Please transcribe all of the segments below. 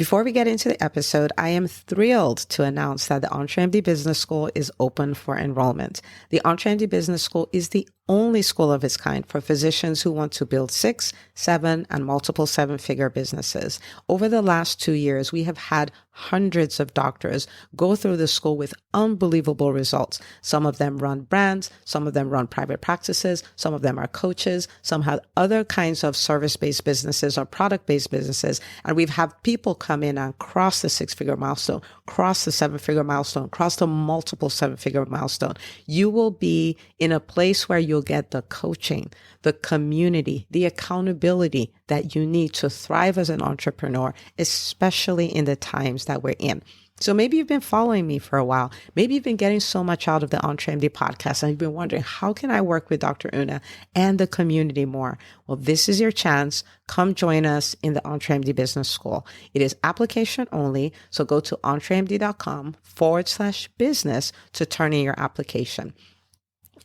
Before we get into the episode, I am thrilled to announce that the EntreMD Business School is open for enrollment. The EntreMD Business School is the only school of its kind for physicians who want to build 6, 7, and multiple 7-figure businesses. Over the last 2 years, we have had hundreds of doctors go through the school with unbelievable results. Some of them run brands, some of them run private practices, some of them are coaches, some have other kinds of service-based businesses or product-based businesses. And we've had people come in and cross the 6-figure milestone, cross the 7-figure milestone, cross the multiple 7-figure milestone. You will be in a place where you'll get the coaching, the community, the accountability that you need to thrive as an entrepreneur, especially in the times that we're in. So maybe you've been following me for a while. Maybe you've been getting so much out of the EntreMD podcast and you've been wondering, how can I work with Dr. Una and the community more? Well, this is your chance. Come join us in the EntreMD Business School. It is application only. So go to entremd.com/business to turn in your application.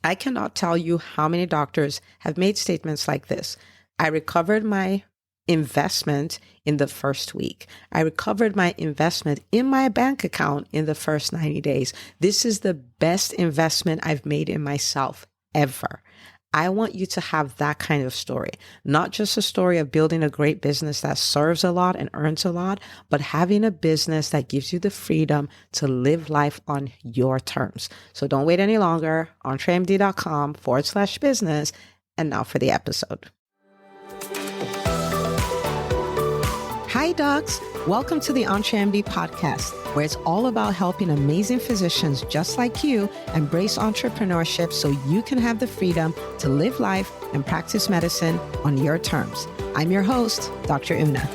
I cannot tell you how many doctors have made statements like this. I recovered my investment in the first week. I recovered my investment in my bank account in the first 90 days. This is the best investment I've made in myself ever. I want you to have that kind of story, not just a story of building a great business that serves a lot and earns a lot, but having a business that gives you the freedom to live life on your terms. So don't wait any longer. entremd.com/business. And now for the episode. Hi, docs. Welcome to the EntreMD podcast, where it's all about helping amazing physicians just like you embrace entrepreneurship so you can have the freedom to live life and practice medicine on your terms. I'm your host, Dr. Una.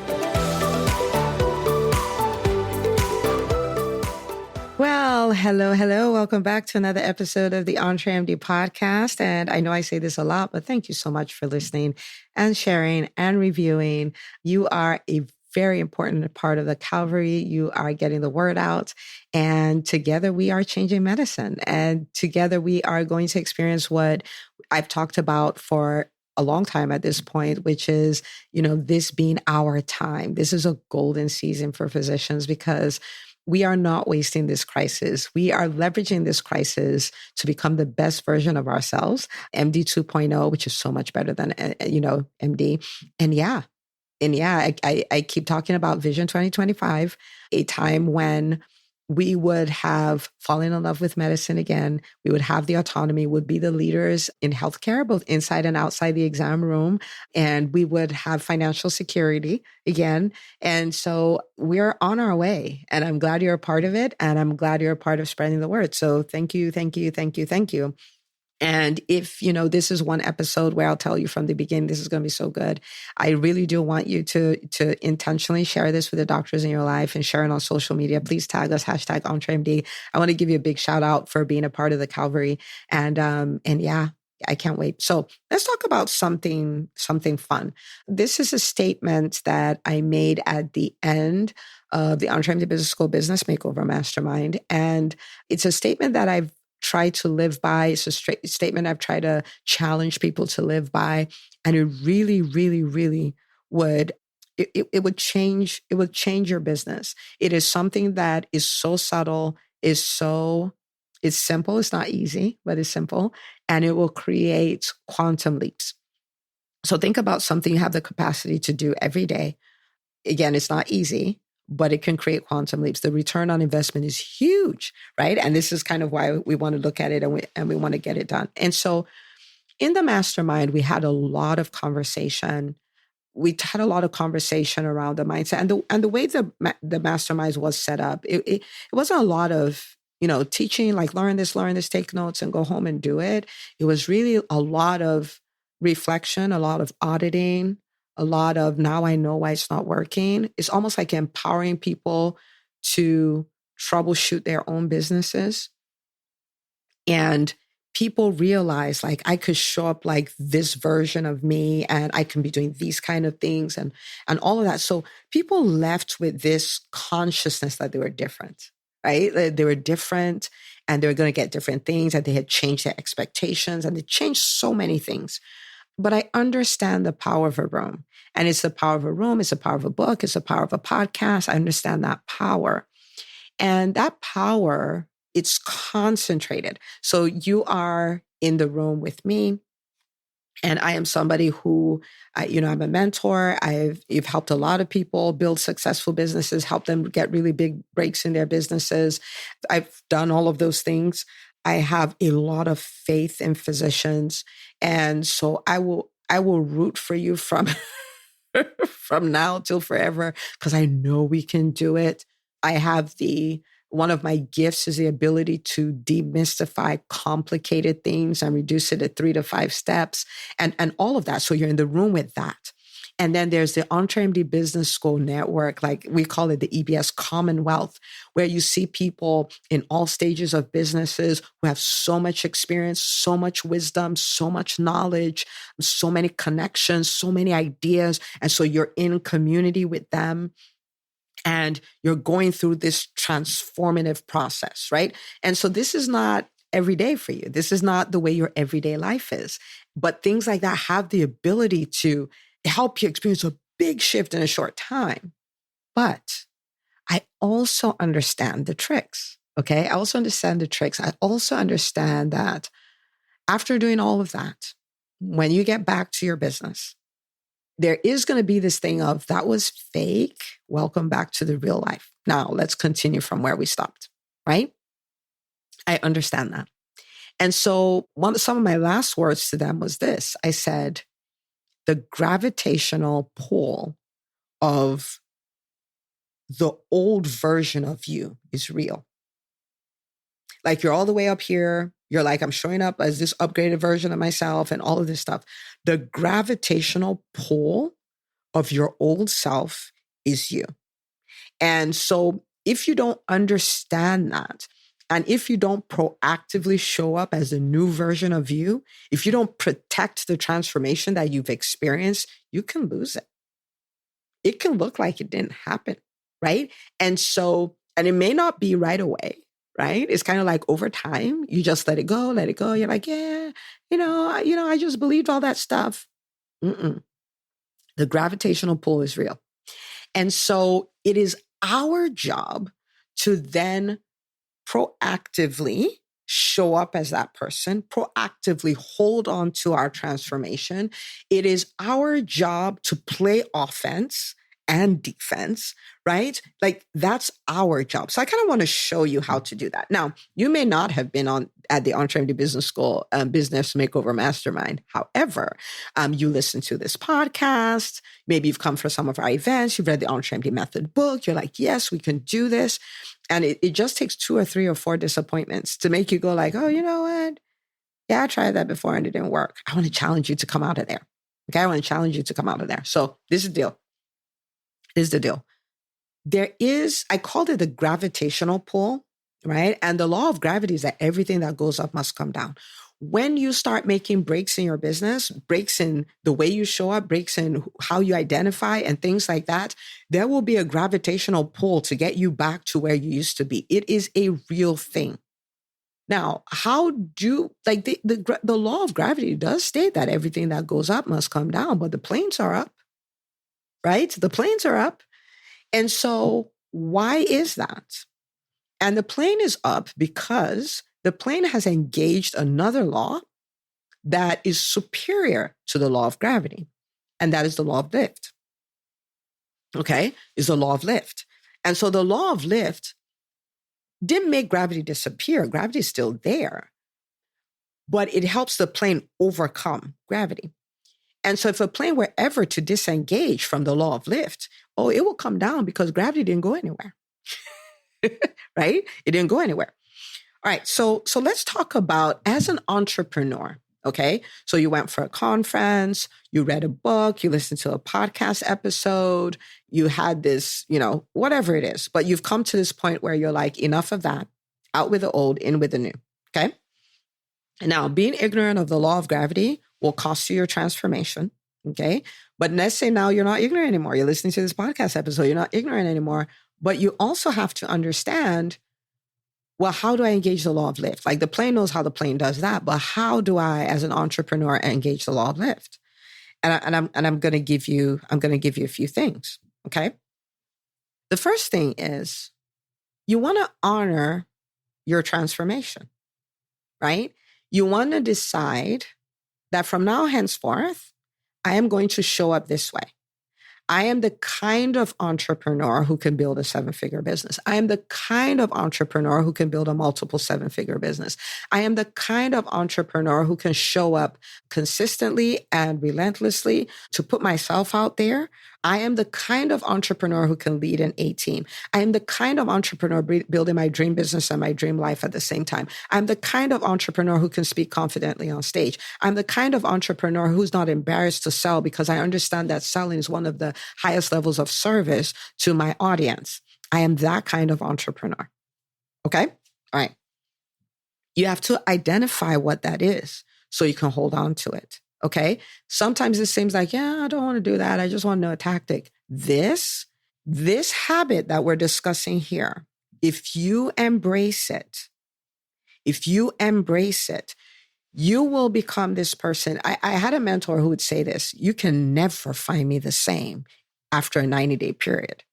Well, hello. Welcome back to another episode of the EntreMD podcast. And I know I say this a lot, but thank you so much for listening and sharing and reviewing. You are a very important part of the Calvary. You are getting the word out, and together we are changing medicine, and together we are going to experience what I've talked about for a long time at this point, which is, this being our time. This is a golden season for physicians because we are not wasting this crisis. We are leveraging this crisis to become the best version of ourselves, MD 2.0, which is so much better than, MD. And I keep talking about Vision 2025, a time when we would have fallen in love with medicine again. We would have the autonomy, would be the leaders in healthcare, both inside and outside the exam room. And we would have financial security again. And so we're on our way. And I'm glad you're a part of it. And I'm glad you're a part of spreading the word. So thank you. And if, this is one episode where I'll tell you from the beginning, this is going to be so good. I really do want you to intentionally share this with the doctors in your life and share it on social media. Please tag us, #EntreMD. I want to give you a big shout out for being a part of the Calvary. And I can't wait. So let's talk about something fun. This is a statement that I made at the end of the EntreMD Business School Business Makeover Mastermind. And it's a statement that I've tried to live by. It's a statement I've tried to challenge people to live by. And it really, really, really would, it would change your business. It is something that is so subtle, it's simple. It's not easy, but it's simple. And it will create quantum leaps. So think about something you have the capacity to do every day. Again, it's not easy, but it can create quantum leaps. The return on investment is huge, right? And this is kind of why we want to look at it and we want to get it done. And so in the mastermind, we had a lot of conversation. We had a lot of conversation around the mindset and the way the mastermind was set up. It wasn't a lot of, teaching, like learn this, take notes and go home and do it. It was really a lot of reflection, a lot of auditing, a lot of now I know why it's not working. It's almost like empowering people to troubleshoot their own businesses. And people realize like I could show up like this version of me and I can be doing these kind of things and all of that. So people left with this consciousness that they were different, right? They were different and they were going to get different things, and they had changed their expectations and they changed so many things. but I understand the power of a room. And it's the power of a room, it's the power of a book, it's the power of a podcast. I understand that power. And that power, it's concentrated. So you are in the room with me. And I am somebody who, I'm a mentor. You've helped a lot of people build successful businesses, help them get really big breaks in their businesses. I've done all of those things. I have a lot of faith in physicians. And so I will root for you from, from now till forever, because I know we can do it. I have one of my gifts is the ability to demystify complicated things and reduce it to 3 to 5 steps and all of that. So you're in the room with that. And then there's the EntreMD Business School Network, like we call it the EBS Commonwealth, where you see people in all stages of businesses who have so much experience, so much wisdom, so much knowledge, so many connections, so many ideas. And so you're in community with them. And you're going through this transformative process, right? And so this is not every day for you. This is not the way your everyday life is. But things like that have the ability to help you experience a big shift in a short time. But I also understand the tricks, okay? I also understand the tricks. I also understand that after doing all of that, when you get back to your business, there is going to be this thing of that was fake. Welcome back to the real life. Now let's continue from where we stopped, right? I understand that. And so some of my last words to them was this. I said, the gravitational pull of the old version of you is real. Like you're all the way up here. You're like, I'm showing up as this upgraded version of myself and all of this stuff. The gravitational pull of your old self is you. And so if you don't understand that, and if you don't proactively show up as a new version of you, if you don't protect the transformation that you've experienced, you can lose it. It can look like it didn't happen, right? And it may not be right away, right? It's kind of like over time, you just let it go. You're like, yeah, I just believed all that stuff. Mm-mm. The gravitational pull is real. And so it is our job to then proactively show up as that person, proactively hold on to our transformation. It is our job to play offense and defense, right? Like that's our job. So I kind of want to show you how to do that. Now, you may not have been at the EntreMD Business School Business Makeover Mastermind. However, you listen to this podcast. Maybe you've come for some of our events. You've read the EntreMD Method book. You're like, yes, we can do this. And it just takes 2 or 3 or 4 disappointments to make you go like, oh, you know what? Yeah, I tried that before and it didn't work. I want to challenge you to come out of there. Okay, I want to challenge you to come out of there. So this is the deal. I called it the gravitational pull, right? And the law of gravity is that everything that goes up must come down. When you start making breaks in your business, breaks in the way you show up, breaks in how you identify and things like that, there will be a gravitational pull to get you back to where you used to be. It is a real thing. Now, the law of gravity does state that everything that goes up must come down, but the planes are up, right? The planes are up. And so why is that? And the plane is up because the plane has engaged another law that is superior to the law of gravity. And that is the law of lift. Okay? Is the law of lift. And so the law of lift didn't make gravity disappear. Gravity is still there. But it helps the plane overcome gravity. And so if a plane were ever to disengage from the law of lift, it will come down because gravity didn't go anywhere. Right? It didn't go anywhere. All right. So let's talk about as an entrepreneur. Okay. So you went for a conference, you read a book, you listened to a podcast episode, you had this, whatever it is, but you've come to this point where you're like, enough of that, out with the old, in with the new. Okay. And now being ignorant of the law of gravity will cost you your transformation. Okay. But let's say now you're not ignorant anymore. You're listening to this podcast episode. You're not ignorant anymore, but you also have to understand, well, how do I engage the law of lift? Like the plane knows how the plane does that, but how do I, as an entrepreneur, engage the law of lift? I'm going to give you a few things. Okay. The first thing is you want to honor your transformation, right? You want to decide that from now henceforth, I am going to show up this way. I am the kind of entrepreneur who can build a 7-figure business. I am the kind of entrepreneur who can build a multiple 7-figure business. I am the kind of entrepreneur who can show up consistently and relentlessly to put myself out there. I am the kind of entrepreneur who can lead an A team. I am the kind of entrepreneur building my dream business and my dream life at the same time. I'm the kind of entrepreneur who can speak confidently on stage. I'm the kind of entrepreneur who's not embarrassed to sell because I understand that selling is one of the highest levels of service to my audience. I am that kind of entrepreneur. Okay? All right. You have to identify what that is so you can hold on to it. Okay. Sometimes it seems like, yeah, I don't want to do that. I just want to know a tactic. This habit that we're discussing here, if you embrace it, you will become this person. I had a mentor who would say this: you can never find me the same after a 90-day period.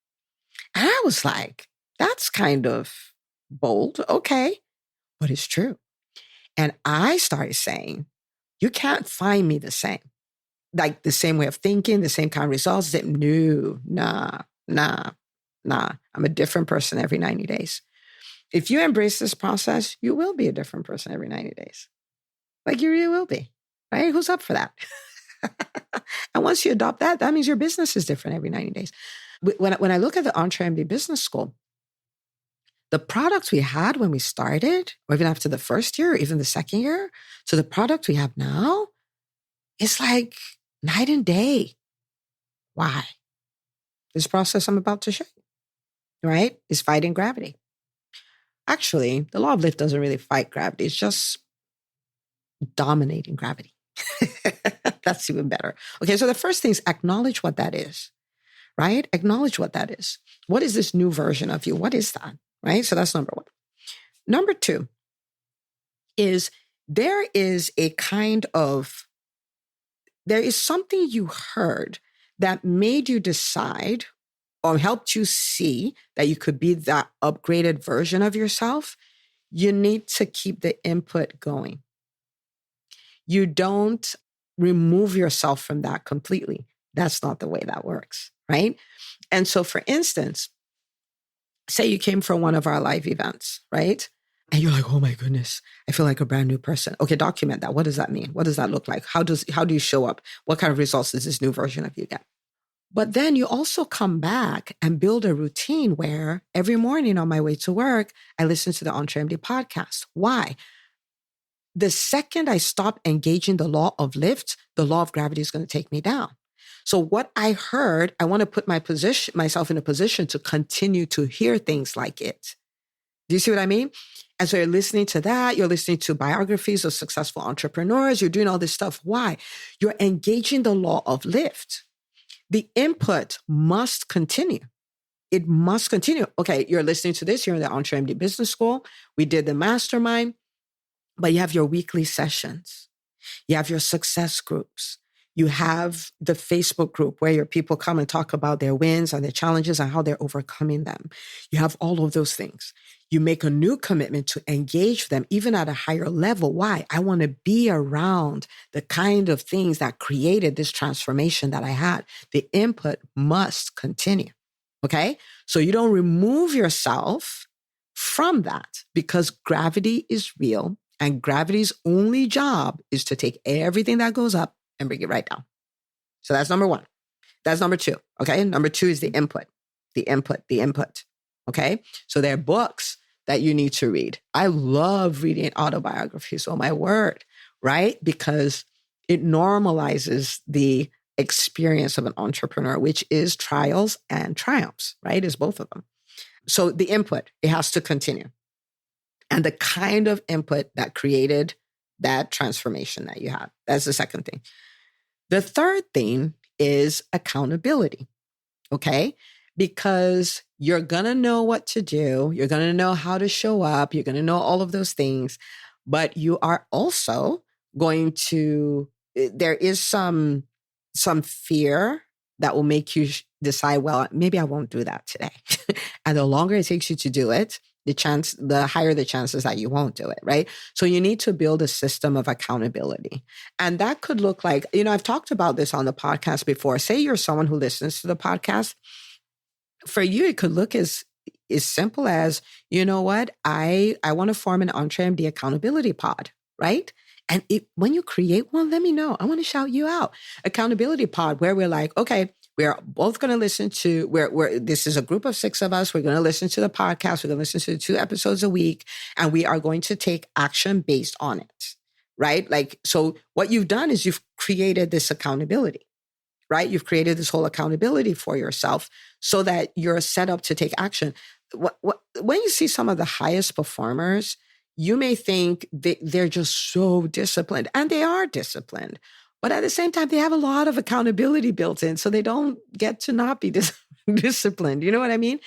And I was like, that's kind of bold. Okay. But it's true. And I started saying, you can't find me the same. Like the same way of thinking, the same kind of results. No, nah. I'm a different person every 90 days. If you embrace this process, you will be a different person every 90 days. Like you really will be, right? Who's up for that? And once you adopt that, that means your business is different every 90 days. When I look at the EntreMD Business School, the products we had when we started, or even after the first year, or even the second year, to the product we have now, it's like night and day. Why? This process I'm about to show you, right, is fighting gravity. Actually, the law of lift doesn't really fight gravity. It's just dominating gravity. That's even better. Okay, so the first thing is acknowledge what that is, right? Acknowledge what that is. What is this new version of you? What is that, right? So that's number one. Number two is there is something you heard that made you decide or helped you see that you could be that upgraded version of yourself. You need to keep the input going. You don't remove yourself from that completely. That's not the way that works, right? And so, for instance, say you came for one of our live events, right? And you're like, oh my goodness, I feel like a brand new person. Okay, document that. What does that mean? What does that look like? How do you show up? What kind of results does this new version of you get? But then you also come back and build a routine where every morning on my way to work, I listen to the EntreMD podcast. Why? The second I stop engaging the law of lift, the law of gravity is going to take me down. So what I heard, I want to put myself in a position to continue to hear things like it. Do you see what I mean? And so you're listening to that. You're listening to biographies of successful entrepreneurs. You're doing all this stuff. Why? You're engaging the law of lift. The input must continue. It must continue. Okay, you're listening to this. You're in the EntreMD Business School. We did the mastermind. But you have your weekly sessions. You have your success groups. You have the Facebook group where your people come and talk about their wins and their challenges and how they're overcoming them. You have all of those things. You make a new commitment to engage them even at a higher level. Why? I want to be around the kind of things that created this transformation that I had. The input must continue. Okay? So you don't remove yourself from that because gravity is real. And gravity's only job is to take everything that goes up and bring it right down. So that's number one. That's number two. Okay. Number two is the input. Okay. So there are books that you need to read. I love reading autobiographies. Oh my word. Right? Because it normalizes the experience of an entrepreneur, which is trials and triumphs, right? Is both of them. So the input, it has to continue. And the kind of input that created that transformation that you had. That's the second thing. The third thing is accountability, okay? Because you're going to know what to do. You're going to know how to show up. You're going to know all of those things. But you are also going to, there is some some fear that will make you decide, well, maybe I won't do that today. And the longer it takes you to do it, the higher the chances that you won't do it, right? So you need to build a system of accountability. And that could look like, I've talked about this on the podcast before. Say you're someone who listens to the podcast. For you, it could look as simple as, you know what? I want to form an EntreMD accountability pod, right? And when you create one, let me know. I want to shout you out. Accountability pod, where we're like, okay, we're both going to listen to, this is a group of 6 of us. We're going to listen to the podcast. We're going to listen to 2 episodes a week, and we are going to take action based on it, right? Like, so what you've done is you've created this accountability, right? You've created this whole accountability for yourself so that you're set up to take action. When you see some of the highest performers, you may think they're just so disciplined, and they are disciplined. But at the same time, they have a lot of accountability built in, so they don't get to not be disciplined. You know what I mean?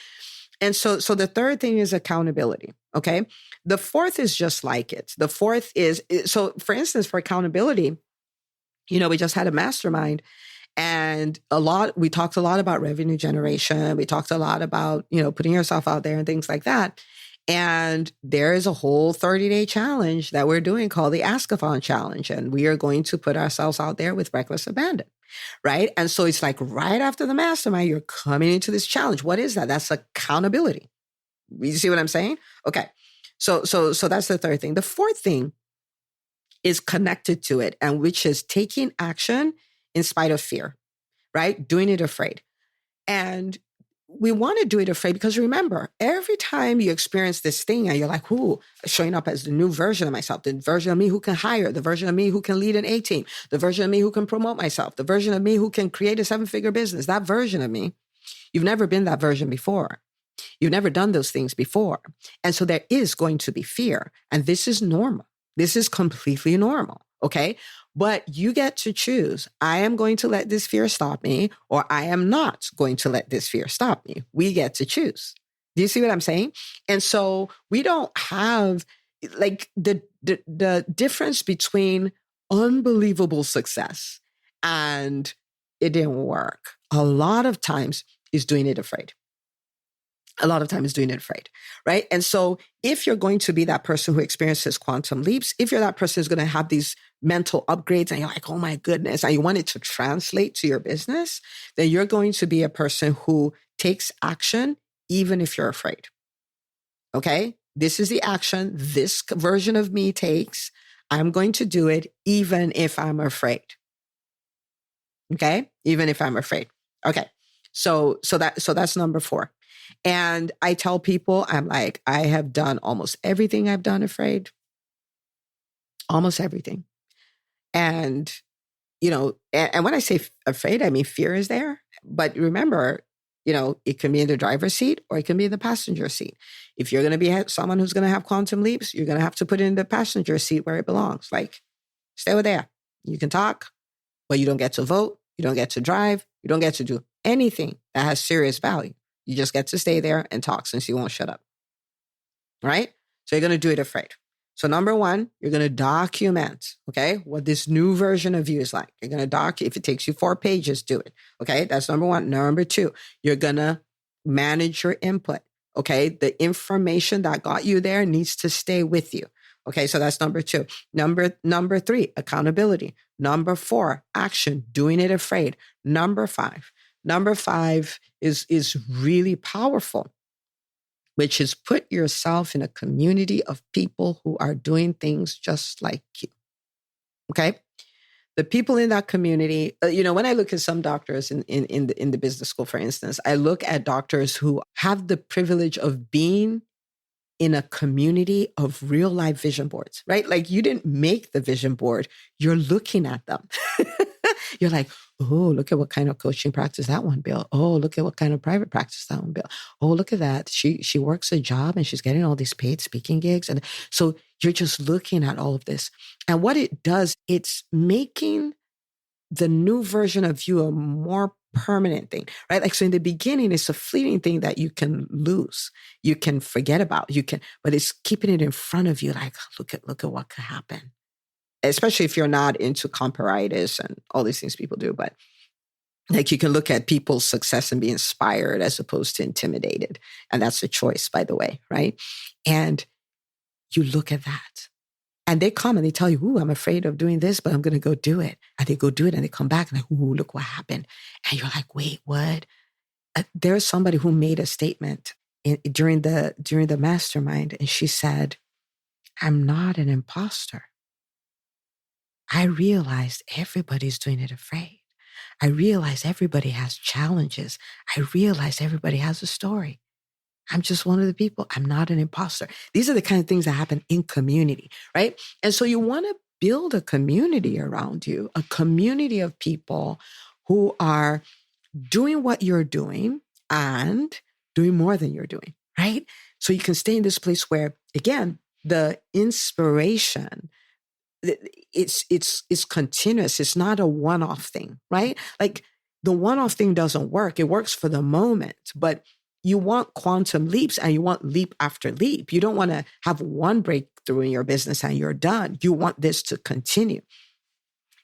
And so the third thing is accountability, okay? The fourth is just like it. The fourth is, so for instance, for accountability, we just had a mastermind, and we talked a lot about revenue generation. We talked a lot about, putting yourself out there and things like that. And there is a whole 30-day challenge that we're doing called the Ask-a-thon challenge. And we are going to put ourselves out there with reckless abandon, right? And so it's like right after the mastermind, you're coming into this challenge. What is that? That's accountability. You see what I'm saying? Okay. So that's the third thing. The fourth thing is connected to it, and which is taking action in spite of fear, right? Doing it afraid. And we want to do it afraid because remember, every time you experience this thing and you're like, ooh, showing up as the new version of myself, the version of me who can hire, the version of me who can lead an A team, the version of me who can promote myself, the version of me who can create a 7-figure business, that version of me, you've never been that version before. You've never done those things before. And so there is going to be fear. And this is normal. This is completely normal. Okay. But you get to choose. I am going to let this fear stop me, or I am not going to let this fear stop me. We get to choose. Do you see what I'm saying? And so we don't have like the difference between unbelievable success and it didn't work. A lot of times is doing it afraid. A lot of time is doing it afraid, right? And so if you're going to be that person who experiences quantum leaps, if you're that person who's going to have these mental upgrades and you're like, oh my goodness, and you want it to translate to your business, then you're going to be a person who takes action even if you're afraid. Okay? This is the action this version of me takes. I'm going to do it even if I'm afraid. Okay? Even if I'm afraid. Okay. So that's number 4. And I tell people, I'm like, I have done almost everything I've done afraid. Almost everything. And, and when I say afraid, I mean, fear is there. But remember, it can be in the driver's seat or it can be in the passenger seat. If you're going to be someone who's going to have quantum leaps, you're going to have to put it in the passenger seat where it belongs. Like, stay over there. You can talk, but you don't get to vote. You don't get to drive. You don't get to do anything that has serious value. You just get to stay there and talk since you won't shut up. Right? So you're going to do it afraid. So number 1, you're going to document, okay, what this new version of you is like. You're going to if it takes you 4 pages, do it. Okay? That's number 1. Number 2, you're going to manage your input. Okay? The information that got you there needs to stay with you. Okay? So that's number 2. Number 3, accountability. Number 4, action, doing it afraid. Number 5 is really powerful, which is put yourself in a community of people who are doing things just like you. Okay? The people in that community, when I look at some doctors in the business school, for instance, I look at doctors who have the privilege of being in a community of real life vision boards, right? Like you didn't make the vision board, you're looking at them. You're like, oh, look at what kind of coaching practice that one built. Oh, look at what kind of private practice that one built. Oh, look at that. She works a job and she's getting all these paid speaking gigs. And so you're just looking at all of this. And what it does, it's making the new version of you a more permanent thing, right? Like, so in the beginning, it's a fleeting thing that you can lose. You can forget about, but it's keeping it in front of you. Like, look at what could happen. Especially if you're not into comparitis and all these things people do. But Like you can look at people's success and be inspired as opposed to intimidated. And that's a choice, by the way, right? And you look at that. And they come and they tell you, ooh, I'm afraid of doing this, but I'm going to go do it. And they go do it and they come back and like, ooh, look what happened. And you're like, wait, what? There's somebody who made a statement during the mastermind. And she said, I'm not an imposter. I realized everybody's doing it afraid. I realized everybody has challenges. I realized everybody has a story. I'm just one of the people. I'm not an imposter. These are the kind of things that happen in community, right? And so you want to build a community around you, a community of people who are doing what you're doing and doing more than you're doing, right? So you can stay in this place where, again, the inspiration, it's continuous. It's not a one-off thing, right? Like the one-off thing doesn't work. It works for the moment, but you want quantum leaps and you want leap after leap. You don't want to have one breakthrough in your business and you're done. You want this to continue.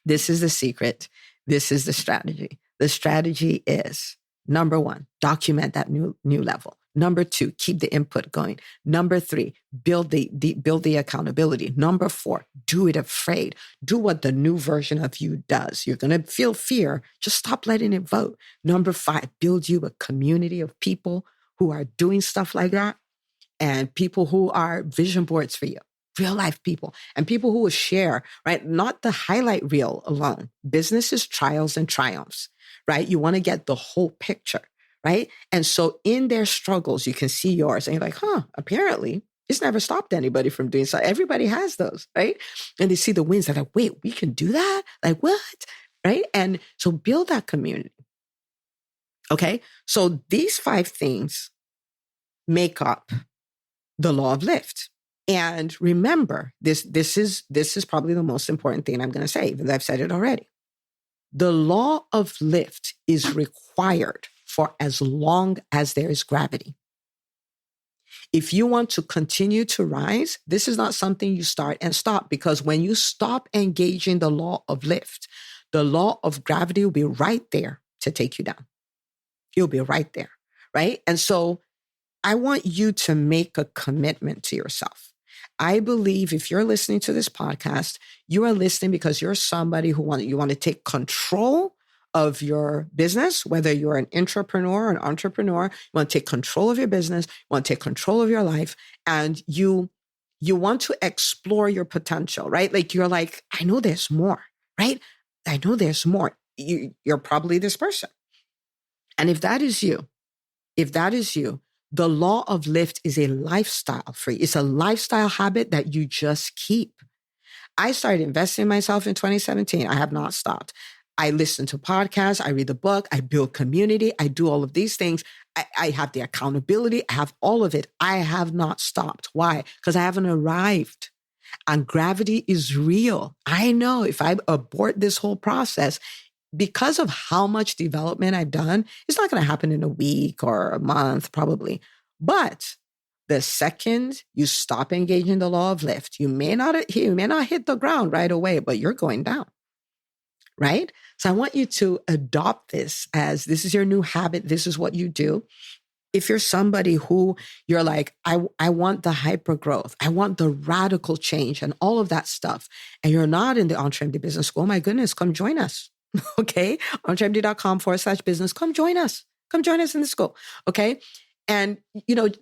This is the secret. This is the strategy. The strategy is, number one, document that new level. Number two, keep the input going. Number three, build the accountability. Number four, do it afraid. Do what the new version of you does. You're going to feel fear. Just stop letting it vote. Number five, build you a community of people who are doing stuff like that and people who are vision boards for you. Real life people and people who will share, right? Not the highlight reel alone. Business is trials and triumphs, right? You want to get the whole picture, right? And so in their struggles, you can see yours and you're like, apparently it's never stopped anybody from doing so. Everybody has those, right? And they see the wins. They're like, wait, we can do that? Like what? Right? And so build that community. Okay. So these 5 things make up the law of lift. And remember, this is probably the most important thing I'm going to say, even though I've said it already. The law of lift is required for as long as there is gravity. If you want to continue to rise, this is not something you start and stop, because when you stop engaging the law of lift, the law of gravity will be right there to take you down. You'll be right there, right? And so I want you to make a commitment to yourself. I believe if you're listening to this podcast, you are listening because you're somebody who you want to take control of your business, whether you're an intrapreneur or an entrepreneur. You want to take control of your business, you want to take control of your life, and you want to explore your potential, right? Like you're like, I know there's more, right? I know there's more. You're probably this person. And if that is you, the law of lift is a lifestyle for you. It's a lifestyle habit that you just keep. I started investing in myself in 2017. I have not stopped. I listen to podcasts. I read the book. I build community. I do all of these things. I have the accountability. I have all of it. I have not stopped. Why? Because I haven't arrived. And gravity is real. I know if I abort this whole process, because of how much development I've done, it's not going to happen in a week or a month, probably. But the second you stop engaging the law of lift, you may not hit the ground right away, but you're going down, right? So I want you to adopt this as this is your new habit. This is what you do. If you're somebody who you're like, I want the hyper growth, I want the radical change and all of that stuff, and you're not in the EntreMD Business School, my goodness, come join us. Okay. EntreMD.com/business. Come join us. Come join us in the school. Okay. And,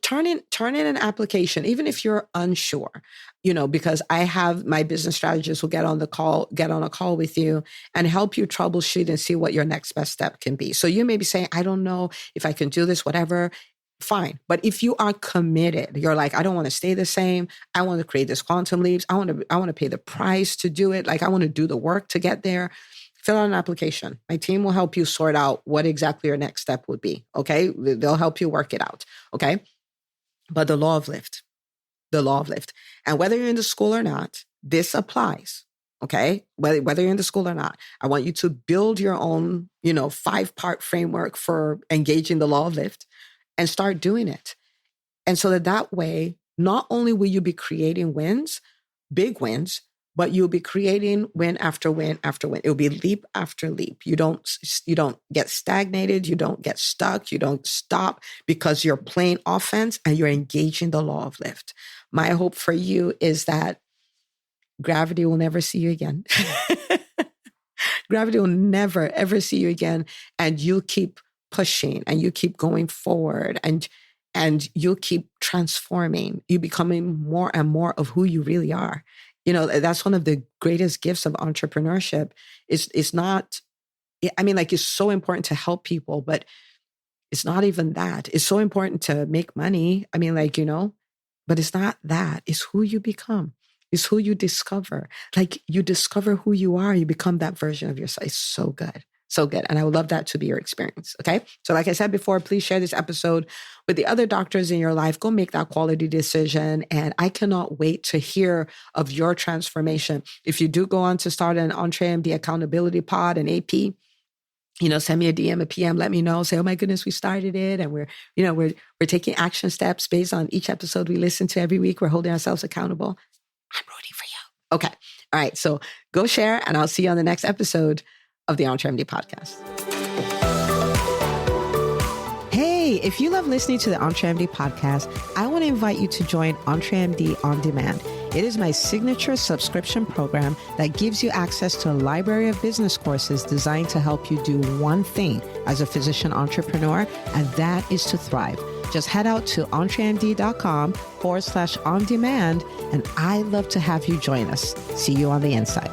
turn in an application, even if you're unsure, because I have my business strategist will get on a call with you and help you troubleshoot and see what your next best step can be. So you may be saying, I don't know if I can do this, whatever. Fine. But if you are committed, you're like, I don't want to stay the same. I want to create this quantum leaps. I want to pay the price to do it. Like I want to do the work to get there. Fill out an application. My team will help you sort out what exactly your next step would be. Okay. They'll help you work it out. Okay. But the law of lift. And whether you're in the school or not, this applies. Okay. Whether you're in the school or not, I want you to build your own, 5-part framework for engaging the law of lift and start doing it. And so that way, not only will you be creating wins, big wins, but you'll be creating win after win after win. It'll be leap after leap. You don't get stagnated. You don't get stuck. You don't stop because you're playing offense and you're engaging the law of lift. My hope for you is that gravity will never see you again. Gravity will never, ever see you again. And you'll keep pushing and you keep going forward and you'll keep transforming. You becoming more and more of who you really are. You know, that's one of the greatest gifts of entrepreneurship. It's not, I mean, like, it's so important to help people, but it's not even that. It's so important to make money. I mean, like, you know, but it's not that. It's who you become. It's who you discover. Like, you discover who you are. You become that version of yourself. It's so good. So good. And I would love that to be your experience. Okay. So like I said before, please share this episode with the other doctors in your life. Go make that quality decision. And I cannot wait to hear of your transformation. If you do go on to start an EntreMD accountability pod, an AP, you know, send me a DM, a PM, let me know. Say, oh my goodness, we started it. And we're taking action steps based on each episode we listen to every week. We're holding ourselves accountable. I'm rooting for you. Okay. All right. So go share and I'll see you on the next episode of the EntreMD podcast. Hey, if you love listening to the EntreMD podcast, I want to invite you to join EntreMD On Demand. It is my signature subscription program that gives you access to a library of business courses designed to help you do one thing as a physician entrepreneur, and that is to thrive. Just head out to entremd.com/on demand, and I'd love to have you join us. See you on the inside.